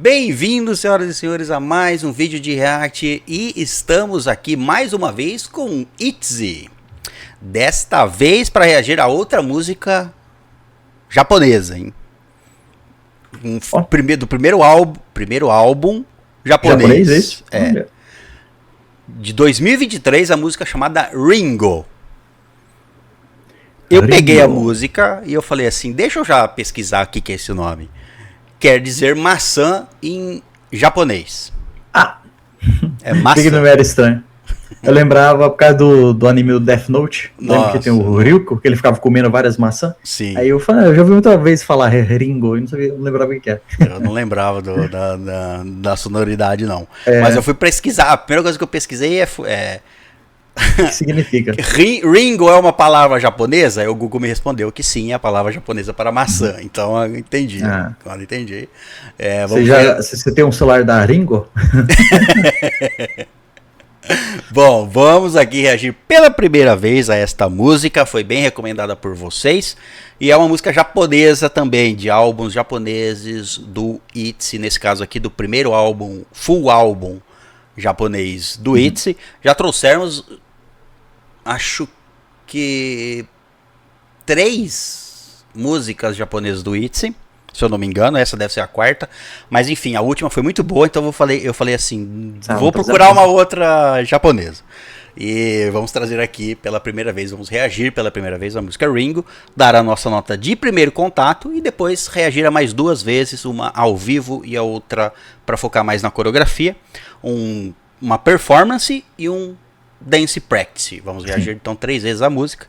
Bem-vindos, senhoras e senhores, a mais um vídeo de React e estamos aqui mais uma vez com ITZY. Desta vez para reagir a outra música japonesa, hein? Do primeiro álbum japonês. Isso? É. De 2023, a música chamada Ringo. Eu peguei a música e eu falei assim, deixa eu já pesquisar o que é esse nome. Quer dizer maçã em japonês. Ah! É maçã. Que não era estranho. Eu lembrava por causa do anime do Death Note. Lembra que tem o Ryuko, que ele ficava comendo várias maçãs? Sim. Aí eu falei, eu já ouvi muita vez falar Ringo e não lembrava o que era. Eu não lembrava da sonoridade, não. Mas eu fui pesquisar. A primeira coisa que eu pesquisei é o que significa? Ringo é uma palavra japonesa? Aí o Google me respondeu que sim, é a palavra japonesa para maçã. Então eu entendi. Agora entendi. Você tem um celular da Ringo? Bom, vamos aqui reagir pela primeira vez a esta música. Foi bem recomendada por vocês. E é uma música japonesa também, de álbuns japoneses do ITZY. Nesse caso aqui, do primeiro álbum, full álbum japonês do ITZY. Já trouxemos, acho que 3 músicas japonesas do ITZY, se eu não me engano. Essa deve ser a 4ª, mas enfim, a última foi muito boa, então eu falei assim, vou procurar uma outra japonesa. E vamos trazer aqui pela primeira vez, vamos reagir pela primeira vez a música Ringo, dar a nossa nota de primeiro contato e depois reagir a mais 2 vezes, uma ao vivo e a outra para focar mais na coreografia, uma performance e um dance practice. Vamos reagir então 3 vezes a música.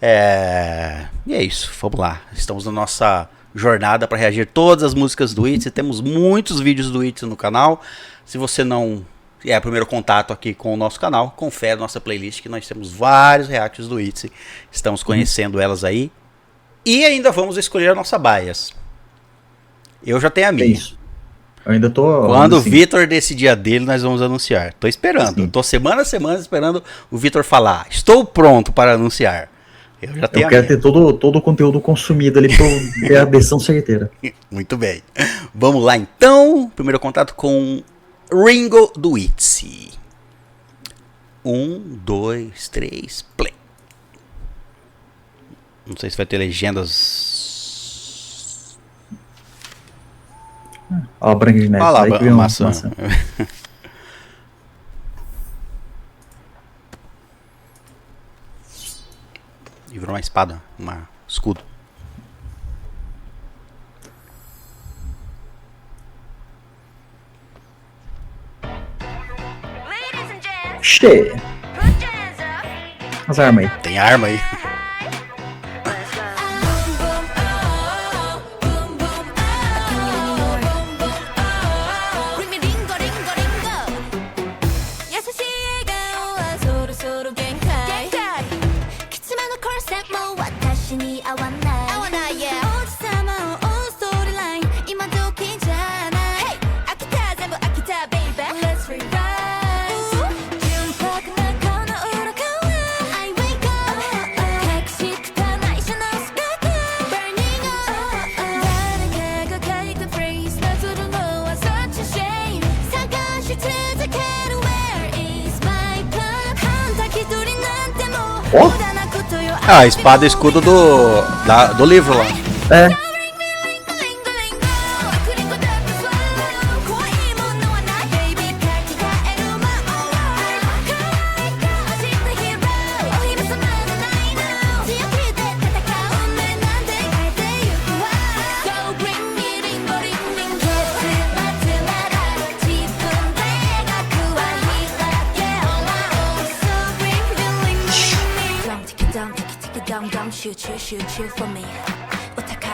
E é isso, vamos lá. Estamos na nossa jornada para reagir todas as músicas do ITZY. Temos muitos vídeos do ITZY no canal. Se você não é o primeiro contato aqui com o nosso canal, confere nossa playlist que nós temos vários reacts do ITZY. Estamos conhecendo elas aí. E ainda vamos escolher a nossa bias. Eu já tenho a minha. Eu ainda tô... Quando o Vitor decidir a dele, nós vamos anunciar. Tô esperando. Eu tô semana a semana esperando o Vitor falar. Estou pronto para anunciar. Eu já tenho. Eu quero ter todo o conteúdo consumido ali para ter a decisão certeira. Muito bem. Vamos lá então. Primeiro contato com Ringo do ITZY. 1, 2, 3, play. Não sei se vai ter legendas. Ó, Branca de Neve. Olha lá, maçã. E virou uma espada, um escudo. Che! As armas aí. Tem arma aí. A espada e escudo do livro lá.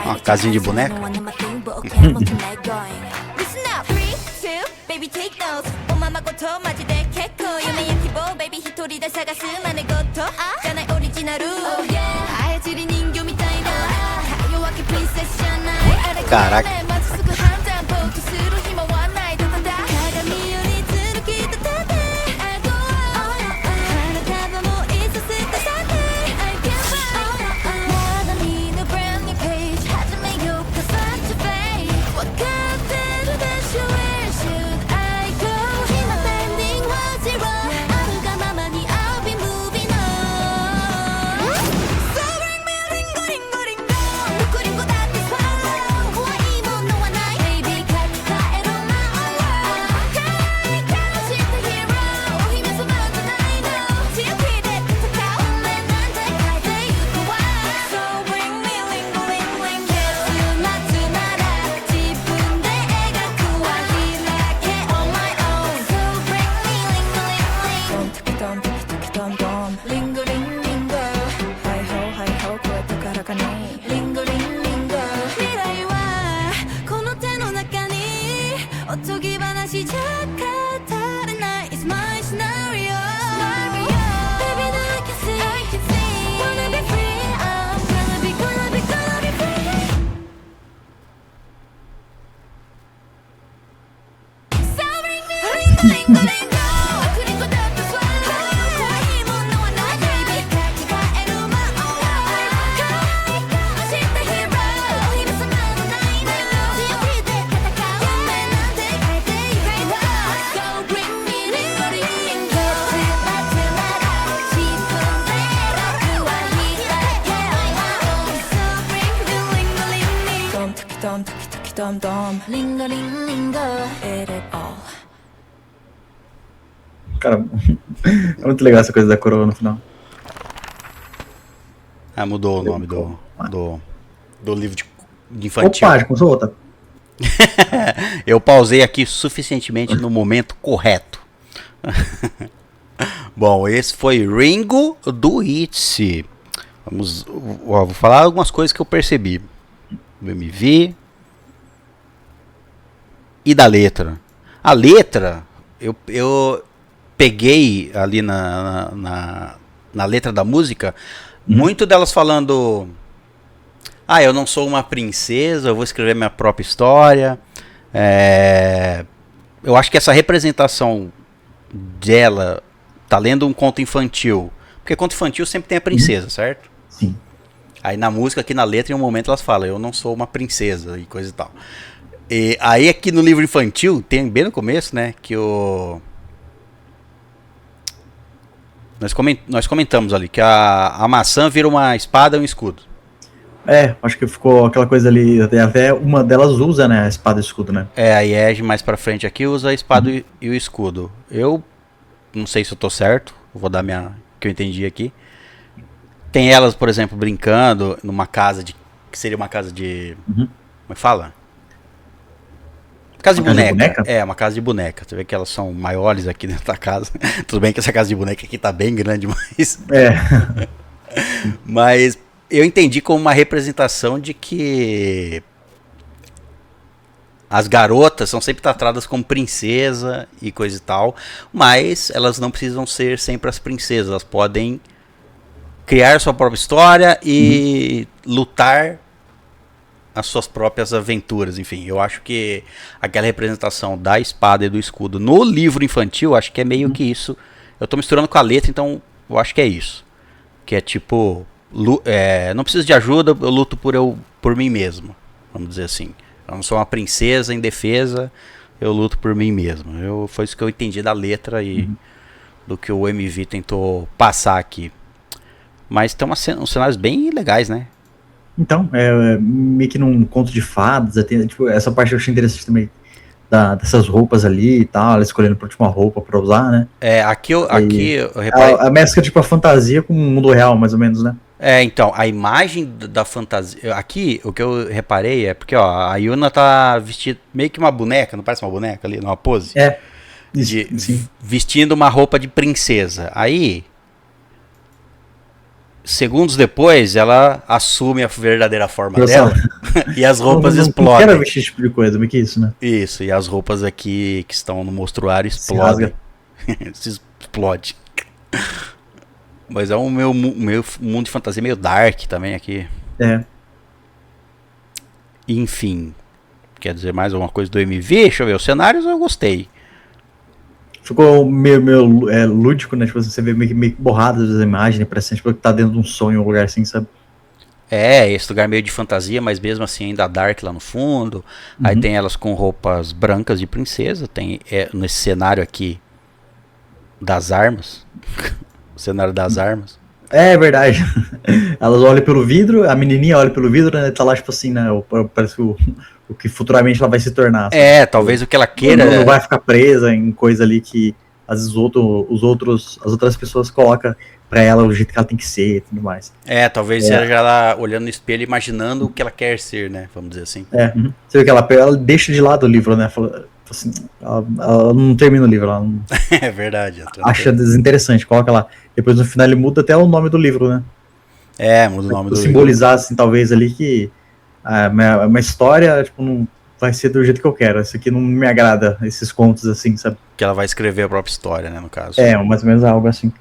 Uma casinha de boneca. Caraca. What dum dum, linger, linger, it all. Cara, é muito legal essa coisa da coroa no final. Ah, mudou o nome do livro de infantil. Opa, já começou outra. Eu pausei aqui suficientemente no momento correto. Bom, esse foi Ringo do Itzy. Vou falar algumas coisas que eu percebi do MV e da letra. A letra, eu peguei ali na letra da música, muito delas falando: ah, eu não sou uma princesa, eu vou escrever minha própria história. Eu acho que essa representação dela tá lendo um conto infantil, porque conto infantil sempre tem a princesa, certo? Sim. Aí na música, aqui na letra, em um momento elas falam: eu não sou uma princesa e coisa e tal. E aí aqui no livro infantil, tem bem no começo, né, que nós comentamos ali que a maçã vira uma espada e um escudo. Acho que ficou aquela coisa ali, até uma delas usa, né, a espada e o escudo, né? A Yege mais pra frente aqui usa a espada e o escudo. Eu não sei se eu tô certo, vou dar que eu entendi aqui. Tem elas, por exemplo, brincando numa casa que seria uma casa de... Como é que fala? Casa de boneca. Uma casa de boneca. Você vê que elas são maiores aqui dentro da casa. Tudo bem que essa casa de boneca aqui tá bem grande, mas... Mas eu entendi como uma representação de que as garotas são sempre tratadas como princesa e coisa e tal, mas elas não precisam ser sempre as princesas. Elas podem criar sua própria história e lutar as suas próprias aventuras, enfim. Eu acho que aquela representação da espada e do escudo no livro infantil, acho que é meio que isso. Eu tô misturando com a letra, então eu acho que é isso. Que é tipo, não preciso de ajuda, eu luto por mim mesmo, vamos dizer assim. Eu não sou uma princesa indefesa, eu luto por mim mesmo. Foi isso que eu entendi da letra e do que o MV tentou passar aqui. Mas tem uns cenários bem legais, né? Então, meio que num conto de fadas, tipo, essa parte eu achei interessante também, dessas roupas ali e tal, ela escolhendo por uma roupa pra usar, né? Aqui eu reparei... A mescla tipo a fantasia com o mundo real, mais ou menos, né? Então, a imagem da fantasia... Aqui, o que eu reparei é porque, ó, a Yuna tá vestida meio que uma boneca, não parece uma boneca ali, numa pose? Sim. Vestindo uma roupa de princesa. Aí... Segundos depois, ela assume a verdadeira forma dela e as roupas explodem. Não quero vestir esse tipo de coisa, mas que isso, né? Isso, e as roupas aqui que estão no mostruário explodem. Se explode. Mas é o meu mundo de fantasia meio dark também aqui. Enfim, quer dizer mais alguma coisa do MV? Deixa eu ver, os cenários eu gostei. Ficou meio lúdico, né? Tipo, você vê meio borrado as imagens, né? Parece tipo, que tá dentro de um sonho, um lugar assim, sabe? Esse lugar meio de fantasia, mas mesmo assim ainda dark lá no fundo. Aí tem elas com roupas brancas de princesa. Tem nesse cenário aqui das armas. O cenário das armas. É verdade. Elas olham pelo vidro, a menininha olha pelo vidro, né? Tá lá, tipo assim, né? Parece que o que futuramente ela vai se tornar. Sabe? Talvez o que ela queira... Não vai ficar presa em coisa ali que às vezes as outras pessoas colocam pra ela o jeito que ela tem que ser e tudo mais. Talvez seja ela olhando no espelho imaginando o que ela quer ser, né? Vamos dizer assim. Você vê que ela deixa de lado o livro, né? Assim, ela não termina o livro, ela não... É verdade. Acha desinteressante, coloca lá. Depois no final ele muda até o nome do livro, né? Muda o nome do livro. Simbolizar, assim, talvez ali que uma história, tipo, não vai ser do jeito que eu quero. Isso aqui não me agrada, esses contos, assim, sabe? Que ela vai escrever a própria história, né, no caso. Mais ou menos algo assim.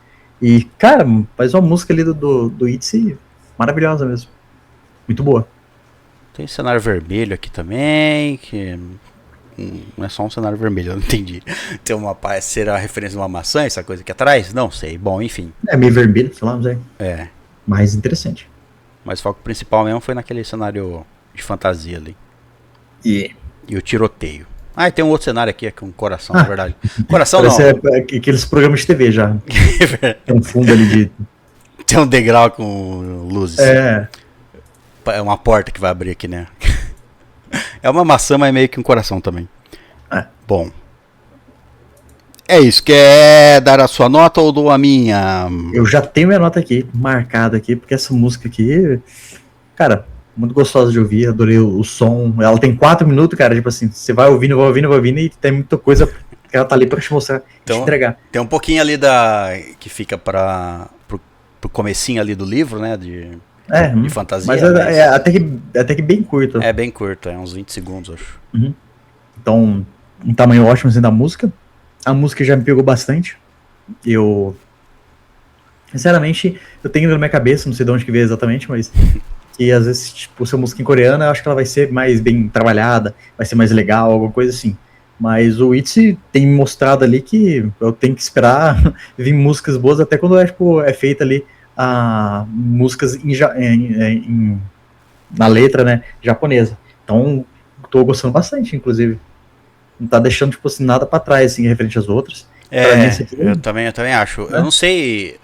E, cara, faz uma música ali do Itzy maravilhosa mesmo. Muito boa. Tem cenário vermelho aqui também, que não é só um cenário vermelho, eu não entendi. Tem será a referência de uma maçã, essa coisa aqui atrás? Não sei, bom, enfim. Meio vermelho, sei lá, não sei. Mais interessante. Mas o foco principal mesmo foi naquele cenário de fantasia ali. E o tiroteio. E tem um outro cenário aqui, com um coração, na verdade. Coração não. Aqueles programas de TV já. Tem um fundo ali de... Tem um degrau com luzes. É uma porta que vai abrir aqui, né? É uma maçã, mas meio que um coração também. É. Bom. É isso. Quer dar a sua nota ou dou a minha? Eu já tenho minha nota aqui, marcada aqui, porque essa música aqui, cara, muito gostosa de ouvir, adorei o som. Ela tem 4 minutos, cara, tipo assim, você vai ouvindo, e tem muita coisa que ela tá ali pra te mostrar, Então, te entregar. Tem um pouquinho ali que fica pro comecinho ali do livro, né? De fantasia. Mas é até que bem curto. É bem curto, é uns 20 segundos, acho. Uhum. Então, um tamanho ótimo assim da música. A música já me pegou bastante. Sinceramente, eu tenho na minha cabeça, não sei de onde que veio exatamente, mas que às vezes, tipo, se a música em coreano, eu acho que ela vai ser mais bem trabalhada, vai ser mais legal, alguma coisa assim. Mas o ITZY tem mostrado ali que eu tenho que esperar vir músicas boas, até quando é feita ali músicas na letra, né, japonesa. Então, tô gostando bastante, inclusive. Não tá deixando, tipo assim, nada pra trás, assim, referente às outras. Eu também acho. Eu não sei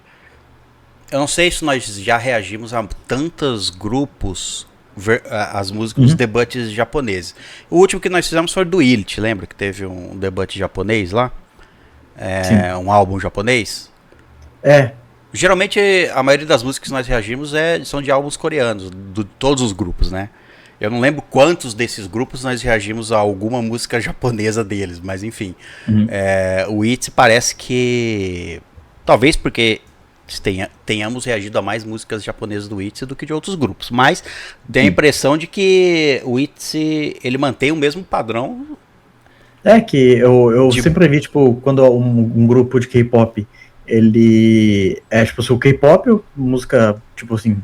se nós já reagimos a tantos grupos, as músicas, os debates japoneses. O último que nós fizemos foi do Illit, lembra que teve um debate japonês lá? Um álbum japonês? Geralmente, a maioria das músicas que nós reagimos são de álbuns coreanos, de todos os grupos, né? Eu não lembro quantos desses grupos nós reagimos a alguma música japonesa deles, mas enfim. O ITZY parece que... Talvez porque tenhamos reagido a mais músicas japonesas do ITZY do que de outros grupos. Mas tem a impressão de que o ITZY, ele mantém o mesmo padrão. Que eu sempre vi, tipo, quando um grupo de K-pop, ele tipo, o K-pop, música, tipo assim,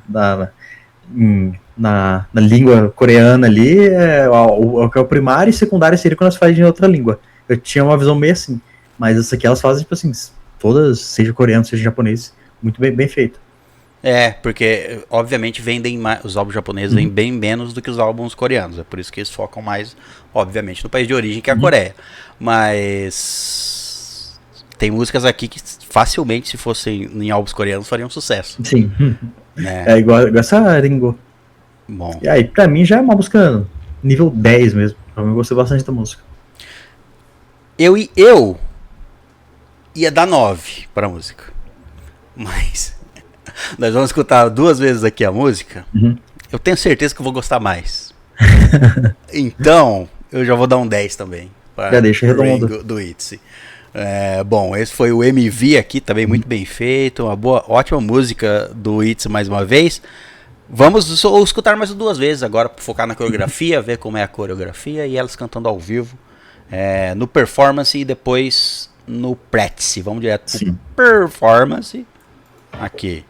na língua coreana ali, o que é o primário, e secundário seria quando elas fazem em outra língua. Eu tinha uma visão meio assim, mas essa aqui elas fazem, tipo assim, todas, seja coreano, seja japonês, muito bem feito. Porque obviamente os álbuns japoneses vendem bem menos do que os álbuns coreanos, é por isso que eles focam mais, obviamente, no país de origem, que é a Coreia. Mas tem músicas aqui que facilmente, se fossem em álbuns coreanos, fariam sucesso. Sim. Igual essa Ringo. Bom. E aí, pra mim, já é uma música nível 10 mesmo. Eu gostei bastante da música. Eu ia dar 9 pra música. Mas nós vamos escutar 2 vezes aqui a música. Eu tenho certeza que eu vou gostar mais. Então, eu já vou dar um 10 também. Já deixa redondo. Do ITZY. Bom, esse foi o MV aqui, também muito bem feito. Ótima música do ITZY mais uma vez. Vamos escutar mais 2 vezes agora para focar na coreografia, ver como é a coreografia e elas cantando ao vivo, no performance e depois no practice. Vamos direto pro performance. Aqui.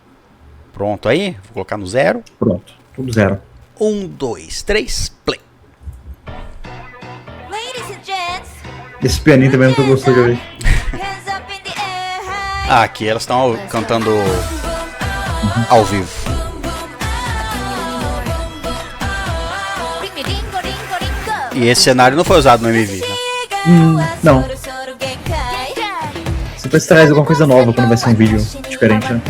Pronto aí? Vou colocar no 0. Pronto, tudo 0. 1, 2, 3, play. Esse pianinho também é muito gostoso de ouvir. Aqui elas estão cantando ao vivo. E esse cenário não foi usado no MV, né? Não. Sempre traz alguma coisa nova quando vai ser um vídeo diferente, né?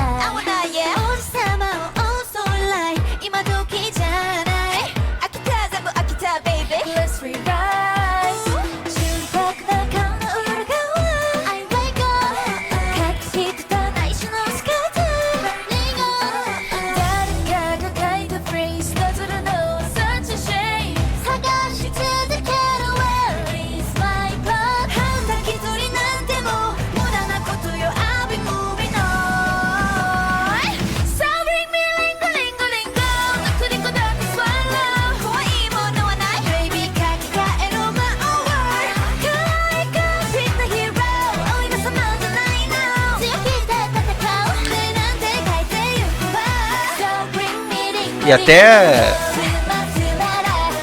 E até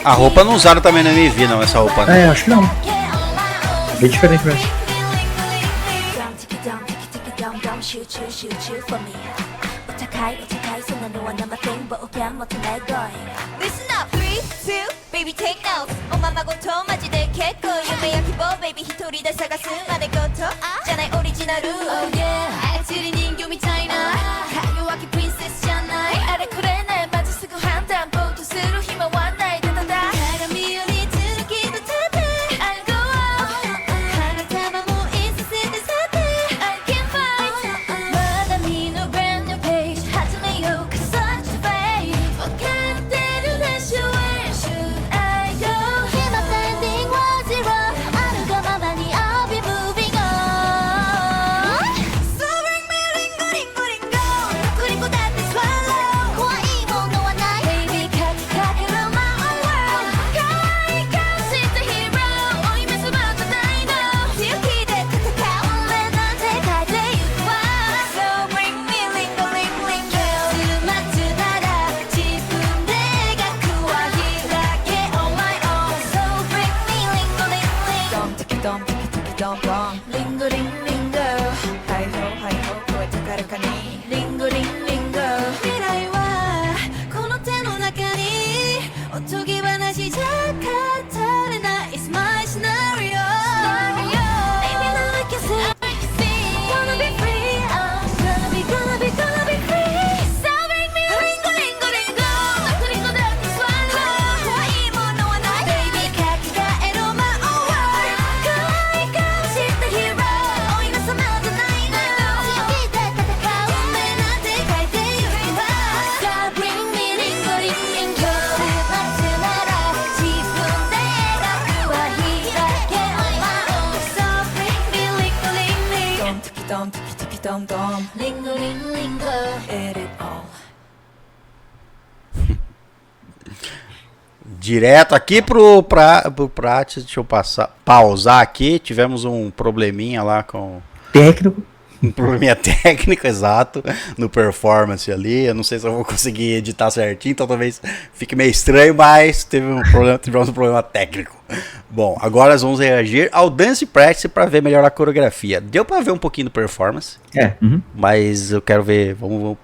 a roupa não usaram também no MV, não, essa roupa. Né? Acho que não. Bem diferente mesmo. dum dum. Lingo ling lingo, it all. Direto aqui pro Prates, deixa eu pausar aqui, tivemos um probleminha lá com... Técnico. Um probleminha técnico, exato, no performance ali, eu não sei se eu vou conseguir editar certinho, então talvez fique meio estranho, mas tivemos um problema técnico. Bom, agora nós vamos reagir ao Dance Practice para ver melhor a coreografia. Deu para ver um pouquinho do performance, mas eu quero ver, vamos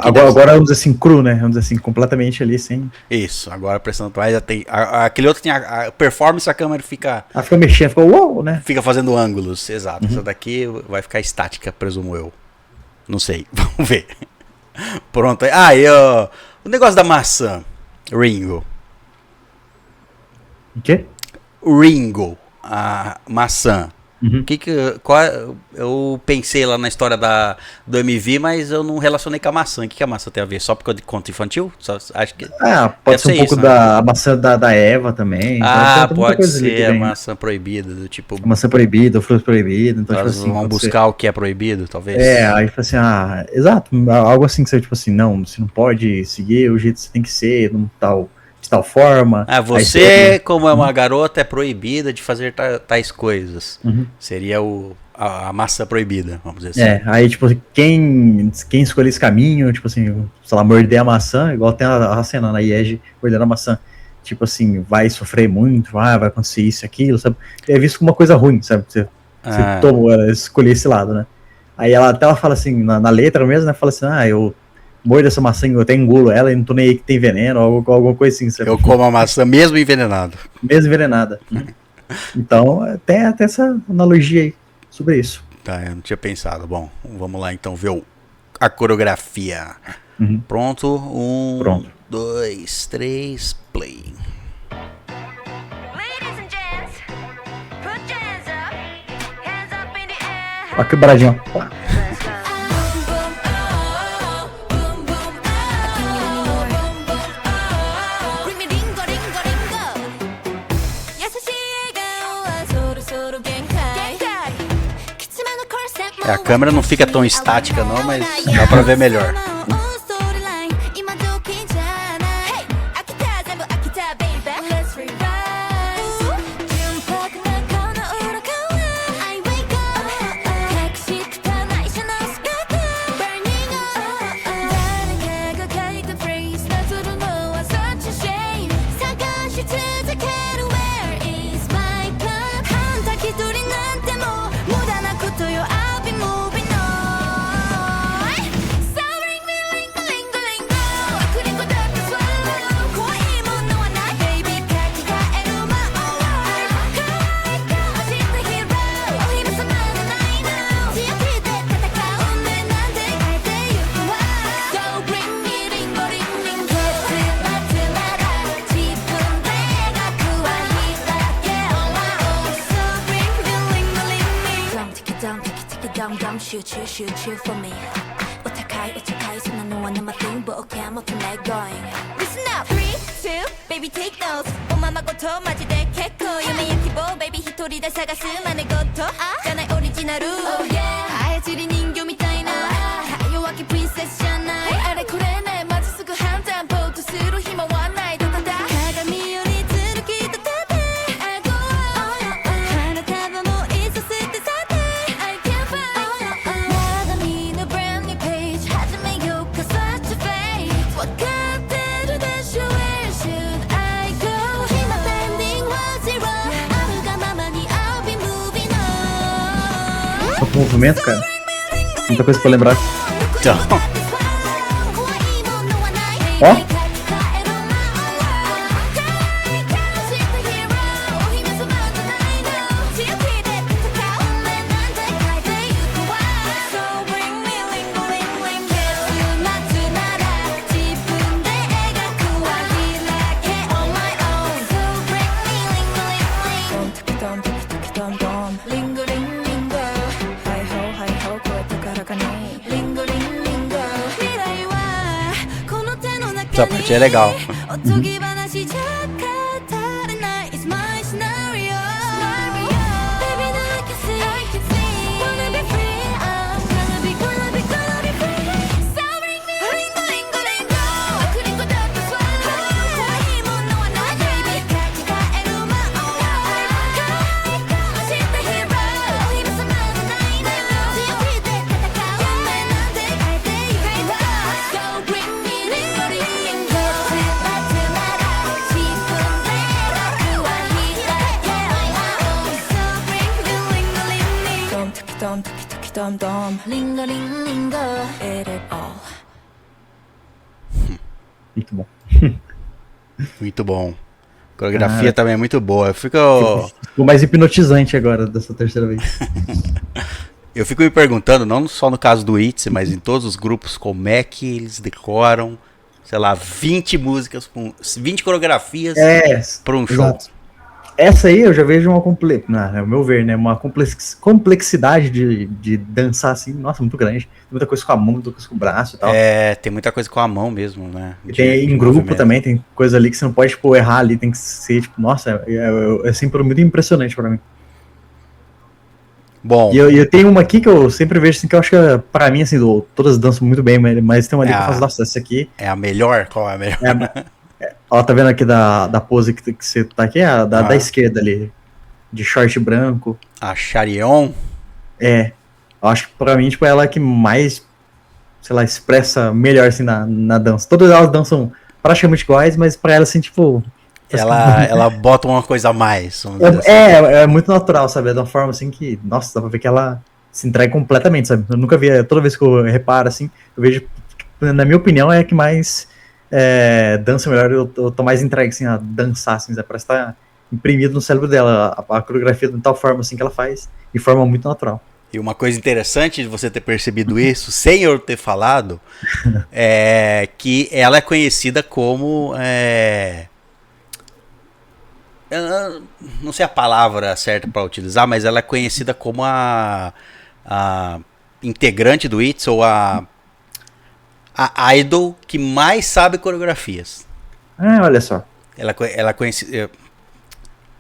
agora vamos dizer assim, cru, né? Vamos dizer assim, completamente ali, sem... Isso, agora prestando mais, aquele outro tem a performance, a câmera fica... Ela fica mexendo, fica uou, né? Fica fazendo ângulos, exato. Essa daqui vai ficar estática, presumo eu. Não sei, vamos ver. Pronto, o negócio da maçã, Ringo. O quê? Ringo, a maçã. Eu pensei lá na história do MV, mas eu não relacionei com a maçã. O que a maçã tem a ver? Só porque é de conto infantil? Acho que pode ser um pouco da maçã da Eva também. Pode ser a maçã proibida, do tipo... A maçã proibida, o fruto proibido. Então, tipo assim, vão buscar o que é proibido, talvez. Aí fala assim, exato, algo assim que você, tipo assim, não, você não pode seguir o jeito que você tem que ser, de tal forma. Você, como é uma garota, é proibida de fazer tais coisas. Seria a maçã proibida, vamos dizer assim. Aí, tipo, quem escolher esse caminho, tipo assim, sei lá, morder a maçã, igual tem a cena na Yeji mordendo a maçã, tipo assim, vai sofrer muito, vai acontecer isso e aquilo, sabe? É visto como uma coisa ruim, sabe? Você escolher esse lado, né? Aí ela fala assim, na letra mesmo, né? Fala assim, eu mordo essa maçã, eu até engulo ela e não tô nem aí que tem veneno, ou alguma coisa assim. Sabe? Eu como a maçã mesmo envenenada. Mesmo envenenada. Então, tem até essa analogia aí sobre isso. Tá, eu não tinha pensado. Bom, vamos lá então ver a coreografia. Pronto? Pronto. 2, 3, play. Olha que bradinho. A câmera não fica tão estática não, mas dá pra ver melhor. Shoot for me. Utakai, 손은 no one in my thing, but okay, I'm up to let going. Listen up, 3, 2, baby take notes. 오마마고토 마지대 개코. 유메야키보, baby 一人で探す真似事。じゃないオリジナル。Oh yeah. 操り人形みたいな。弱気プリンセスじゃない。あれこれね、まずすぐ判断。ぼーっとする暇はない。鏡よりずるき立てて。Movimento, cara. Muita coisa pra lembrar. Então. Ó. Essa parte é legal. dum dum, linga ling linga, it all. Muito bom. Muito bom. A coreografia também é muito boa. Ficou mais hipnotizante agora, dessa terceira vez. Eu fico me perguntando, não só no caso do ITZY, mas em todos os grupos, como é que eles decoram, sei lá, 20 músicas, 20 coreografias para um show. Exato. Essa aí eu já vejo ao meu ver, né, uma complexidade de dançar assim, nossa, muito grande. Tem muita coisa com a mão, muita coisa com o braço e tal. Tem muita coisa com a mão mesmo, né? Tem em grupo também, tem coisa ali que você não pode, tipo, errar ali, tem que ser, tipo, nossa, é sempre muito impressionante pra mim. Bom. E eu tenho uma aqui que eu sempre vejo, assim, que eu acho que, pra mim, assim, todas dançam muito bem, mas tem uma ali que eu faço, nossa, essa aqui... É a melhor? Qual é a melhor? Ó, tá vendo aqui da pose que você tá aqui? Da esquerda ali, de short branco. A Charion? Eu acho que pra mim, tipo, ela é que mais, sei lá, expressa melhor, assim, na dança. Todas elas dançam praticamente iguais, mas pra ela, assim, tipo... Ela bota uma coisa a mais. É muito natural, sabe? É de uma forma, assim, que, nossa, dá pra ver que ela se entrega completamente, sabe? Eu nunca vi, toda vez que eu reparo, assim, eu vejo, na minha opinião, é a que mais... dança melhor, eu tô mais entregue assim, a dançar, assim, parece que tá imprimido no cérebro dela, a coreografia de tal forma assim que ela faz, de forma muito natural. E uma coisa interessante de você ter percebido isso, sem eu ter falado, é que ela é conhecida como... eu não sei a palavra certa para utilizar, mas ela é conhecida como a integrante do ITZY, ou a idol que mais sabe coreografias. Olha só. Ela conhece.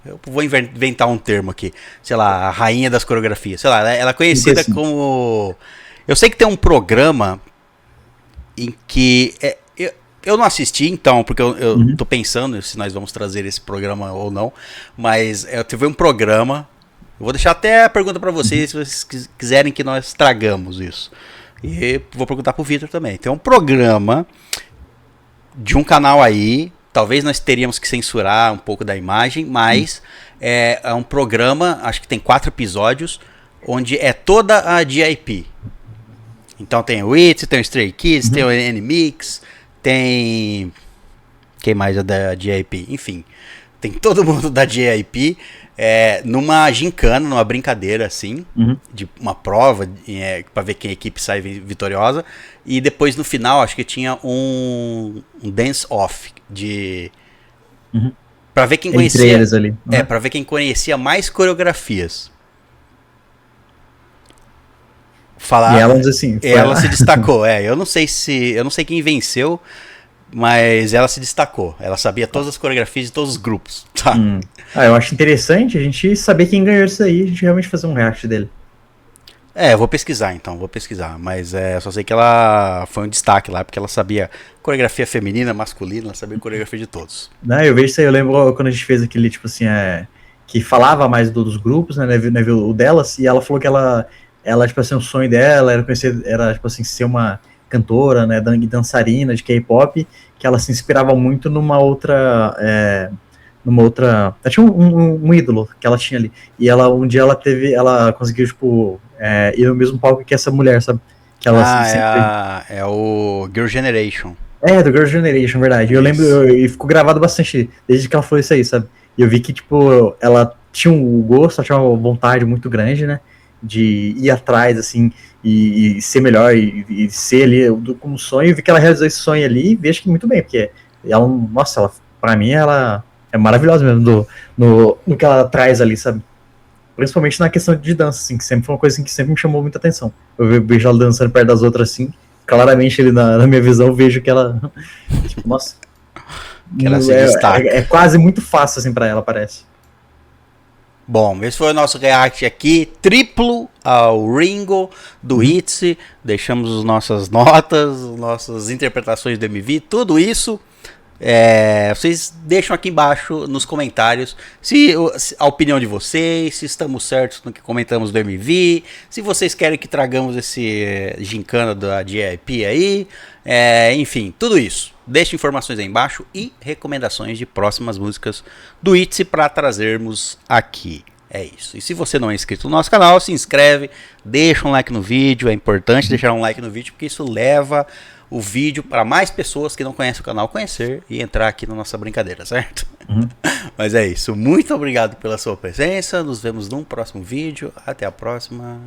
Eu vou inventar um termo aqui. Sei lá, a rainha das coreografias. Sei lá, ela é conhecida como... Eu sei que tem um programa em que... eu não assisti, então, porque eu tô pensando se nós vamos trazer esse programa ou não. Mas teve um programa... Eu vou deixar até a pergunta para vocês, se vocês quiserem que nós tragamos isso. E vou perguntar pro Vitor também. Tem um programa de um canal aí, talvez nós teríamos que censurar um pouco da imagem, mas é um programa, acho que tem 4 episódios, onde é toda a GIP. Então tem o ITZY, tem o Stray Kids, tem o NMIX, tem... Quem mais é da GIP? Enfim, tem todo mundo da GIP... numa gincana, numa brincadeira assim, de uma prova para ver quem a equipe sai vitoriosa, e depois no final acho que tinha um dance off para ver quem conhecia ali. para ver quem conhecia mais coreografias. E elas, assim, ela se destacou. Eu não sei quem venceu, mas ela se destacou. Ela sabia todas as coreografias de todos os grupos. Tá? Eu acho interessante a gente saber quem ganhou isso aí, a gente realmente fazer um react dele. Eu vou pesquisar então, mas só sei que ela foi um destaque lá, porque ela sabia coreografia feminina, masculina, ela sabia coreografia de todos. Eu vejo isso aí, eu lembro quando a gente fez aquele, tipo assim, que falava mais dos grupos, né, o delas, e ela falou que ela tipo assim, o sonho dela era tipo assim, ser uma cantora, né, dançarina de K-pop, que ela se inspirava muito numa outra... ela tinha um ídolo que ela tinha ali, e um dia ela conseguiu, tipo, ir no mesmo palco que essa mulher, sabe? Que ela é o Girl Generation. Do Girl Generation, verdade. Isso. Eu lembro, e ficou gravado bastante desde que ela falou isso aí, sabe? E eu vi que, tipo, ela tinha um gosto, ela tinha uma vontade muito grande, né? De ir atrás, assim, e ser melhor, e ser ali como sonho. Eu vi que ela realizou esse sonho ali, e vejo que muito bem, porque ela, pra mim, ela é maravilhosa mesmo no que ela traz ali, sabe? Principalmente na questão de dança, assim, que sempre foi uma coisa assim, que sempre me chamou muita atenção. Eu vejo ela dançando perto das outras, assim, claramente ali na minha visão, eu vejo que ela, tipo, nossa, que ela se destaca. É quase muito fácil, assim, pra ela, parece. Bom, esse foi o nosso react aqui, triplo ao Ringo do ITZY. Deixamos as nossas notas, nossas interpretações do MV, tudo isso. Vocês deixam aqui embaixo nos comentários se a opinião de vocês, se estamos certos no que comentamos do MV, se vocês querem que tragamos esse gincana da JYP aí, enfim, tudo isso. Deixe informações aí embaixo e recomendações de próximas músicas do ITZY para trazermos aqui. É isso. E se você não é inscrito no nosso canal, se inscreve, deixa um like no vídeo. É importante deixar um like no vídeo, porque isso leva o vídeo para mais pessoas que não conhecem o canal conhecer e entrar aqui na nossa brincadeira, certo? Mas é isso. Muito obrigado pela sua presença. Nos vemos num próximo vídeo. Até a próxima.